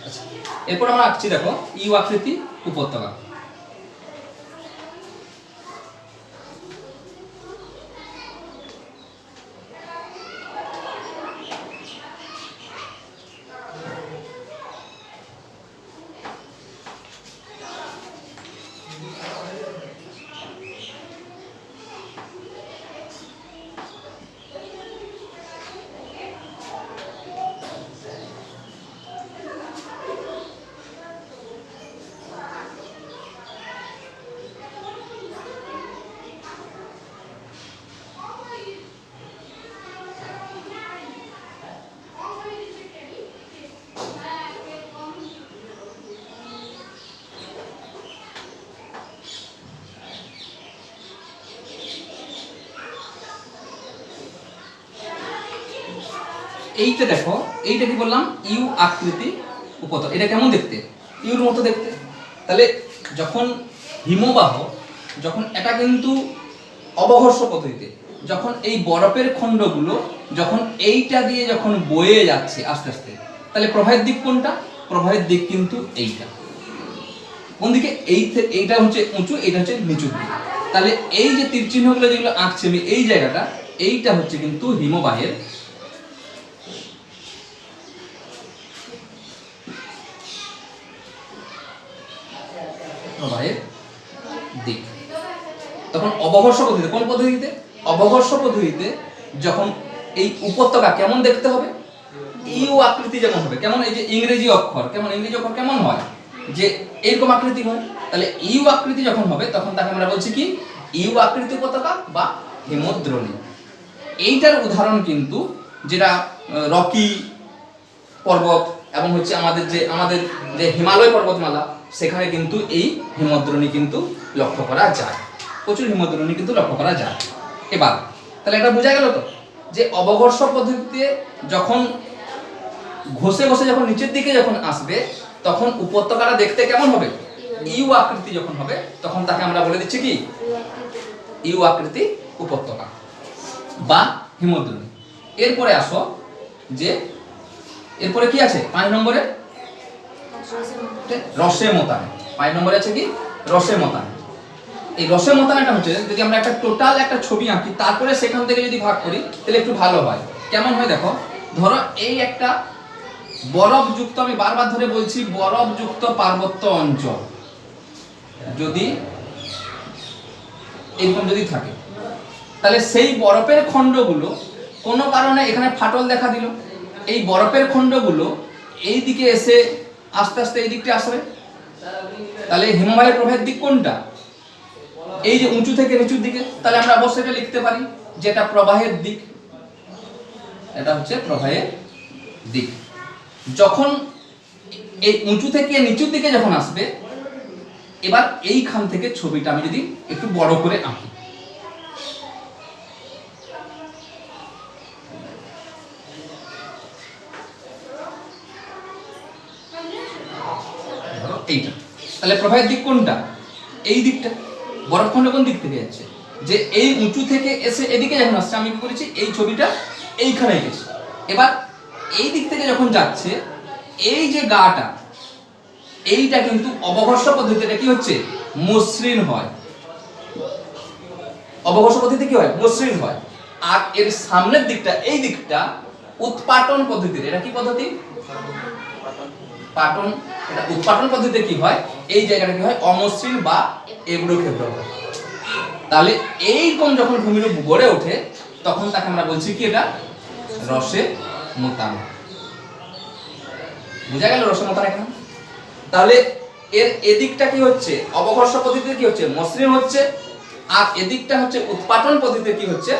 আচ্ছা, এরপর আমরা আঁকছি, দেখো ইউ আকৃতি উপত্যকা। এইটা দেখো, এইটা কি বললাম, ইউ আকৃতি উপত্যকা। এটা কেমন দেখতে? ইউর মতো দেখতে। তাহলে যখন হিমবাহ, যখন এটা কিন্তু অবঘর্ষ পদ্ধতিতে, যখন এই বরফের খণ্ডগুলো যখন এইটা দিয়ে যখন বয়ে যাচ্ছে আস্তে আস্তে, তাহলে প্রবাহের দিক কোনটা? প্রবাহের দিক কিন্তু এইটা। কোন দিকে? এইটা হচ্ছে উঁচু, এইটা হচ্ছে নিচুর দিক। তাহলে এই যে তীর চিহ্নগুলো যেগুলো আঁকছে আমি, এই জায়গাটা, এইটা হচ্ছে কিন্তু হিমবাহের প্রবাহের দিক। তখন অবঘর্ষ পদ্ধতিতে, কোন পদ্ধতিতে? অবঘর্ষ পদ্ধতিতে যখন এই উপত্যকা কেমন দেখতে হবে? ইউ আকৃতি যেমন হবে। কেমন? এই যে ইংরেজি অক্ষর, কেমন ইংরেজি অক্ষর কেমন হয়? যে এরকম আকৃতি হয়। তাহলে ইউ আকৃতি যখন হবে তখন তাকে আমরা বলছি কি? ইউ আকৃতি উপত্যকা বা হিমদ্রোণী। এইটার উদাহরণ কিন্তু যেটা রকি পর্বত এবং হচ্ছে আমাদের যে হিমালয় পর্বতমালা, সেখানে কিন্তু এই হিমদ্রোণী কিন্তু লক্ষ্য করা যায়। প্রচুর হিমদ্রোণী কিন্তু লক্ষ্য করা যায়। এবার তাহলে এটা বোঝা গেল তো যে অবঘর্ষ পদ্ধতিতে যখন ঘষে ঘষে যখন নিচের দিকে যখন আসবে তখন উপত্যকাটা দেখতে কেমন হবে? ইউ আকৃতি যখন হবে তখন তাকে আমরা বলে দিচ্ছি কি? ইউ আকৃতি উপত্যকা বা হিমদ্রোণী। এরপরে আসো যে এরপরে কি আছে 5 নম্বরে? রসে মতানে। 5 নম্বরে আছে কি? রসে মতানে। এই রসে মতানাটা হচ্ছে, যদি আমরা একটা টোটাল একটা ছবি আঁকি তারপরে সেখান থেকে যদি ভাগ করি তাহলে একটু ভালো হয়। কেমন হয় দেখো, ধরো এই একটা বরফযুক্ত, আমি বারবার ধরে বলছি, বরফযুক্ত পার্বত্য অঞ্চল যদি এরকম যদি থাকে, তাহলে সেই বরফের খণ্ডগুলো কোনো কারণে এখানে ফাটল দেখা দিল, এই বরফের খণ্ডগুলো এই দিকে এসে আস্তে আস্তে এই দিকটা আসবে। তাহলে হিমবাহের প্রবাহের দিক কোনটা? এই যে উঁচু থেকে নিচুর দিকে। তাহলে আমরা অবশ্যই এটা লিখতে পারি যেটা প্রবাহের দিক। এটা হচ্ছে প্রবাহের দিক। যখন এই উঁচু থেকে নিচুর দিকে যখন আসবে, এবার এইখান থেকে ছবিটা আমি যদি একটু বড় করে আঁকি, ধরো এইটা, তাহলে প্রবাহের দিক কোনটা? এই দিকটা। বরফখণ্ড কোন দিক থেকে যাচ্ছে? যে এই উঁচু থেকে এসে এদিকে যখন আসছে, আমি কি করেছি এই ছবিটা এইখানে গেছি। এবার এই দিক থেকে যখন যাচ্ছে, এই যে গাটা, এইটা কিন্তু অবঘর্ষ পদ্ধতিতে কি হচ্ছে? মসৃণ হয়। অবঘর্ষ পদ্ধতিতে কি হয়? মসৃণ হয়। আর এর সামনের দিকটা, এই দিকটা উৎপাটন পদ্ধতিতে। এটা কি পদ্ধতি? পাটন। এটা উৎপাটন পদ্ধতিতে কি হয়? এই জায়গাটা কি হয়? অমসৃণ বা এবড়ো খেবড়ো হয়। তাহলে এইরকম যখন ভূমিরূপ গড়ে ওঠে তখন তাকে আমরা বলছি কি? এটা রসে মতানো। বুঝা গেল রসে মতানো কেন? তাহলে এর এদিকটা কি হচ্ছে? অবঘর্ষ পদ্ধতিতে কি হচ্ছে? মসৃণ হচ্ছে। আর এদিকটা হচ্ছে উৎপাটন পদ্ধতিতে কি হচ্ছে?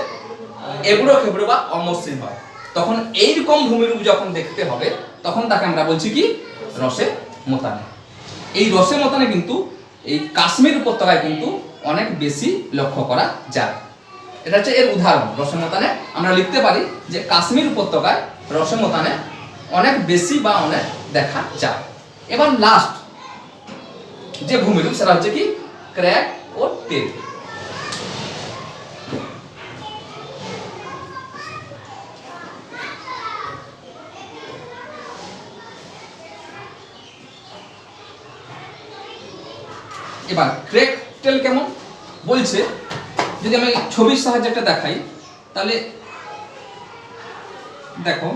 এবড়ো খেবড়ো বা অমসৃণ হয়। তখন এইরকম ভূমিরূপ যখন দেখতে হবে তখন তাকে আমরা বলছি কি? রসে মতানো। এই রসে মতানো কিন্তু এই কাশ্মীর উপত্যকায় কিন্তু অনেক বেশি লক্ষ্য করা যায়। এটা হচ্ছে এর উদাহরণ। রসে মতানে আমরা লিখতে পারি যে কাশ্মীর উপত্যকায় রসে মতানে অনেক বেশি বা অনেক দেখা যায়। এবার লাস্ট যে ভূমিরূপ সেটা হচ্ছে কি? ক্র্যাক ও টেল। এবার ক্রেকটেল কেমন বলছে, যদি আমি ছবির সাহায্যে একটা দেখাই তাহলে দেখো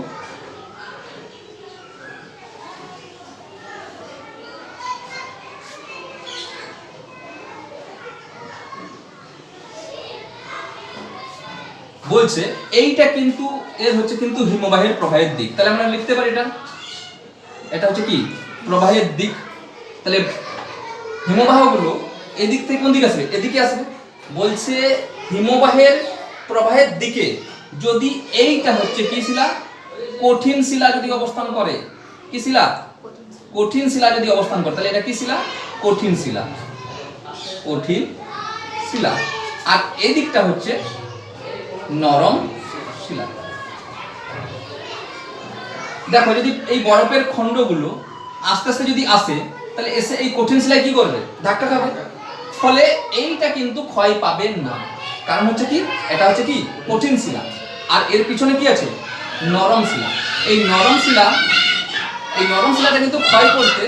বলছে এইটা কিন্তু এর হচ্ছে কিন্তু হিমবাহের প্রবাহের দিক। তাহলে আমরা লিখতে পারি এটা হচ্ছে কি প্রবাহের দিক। তাহলে হিমবাহগুলো এদিক থেকে কোন দিকে আসবে? এদিকে আসবে। বলছে হিমবাহের প্রবাহের দিকে যদি এইটা হচ্ছে কি শিলা, কঠিন শিলা যদি অবস্থান করে, কি শিলা? কঠিন শিলা যদি অবস্থান করে তাহলে এটা কি শিলা? কঠিন শিলা, কঠিন শিলা। আর এই দিকটা হচ্ছে নরম শিলা। দেখো যদি এই বরফের খণ্ডগুলো আস্তে আস্তে যদি আসে তাহলে এসে এই কঠিন শিলায় কি করবে? ধাক্কা খাবে। ফলে এইটা কিন্তু ক্ষয় পাবে না, কারণ হচ্ছে কি এটা হচ্ছে কি কঠিন শিলা, আর এর পিছনে কি আছে? নরম শিলা। এই নরম শিলাটা কিন্তু ক্ষয় করতে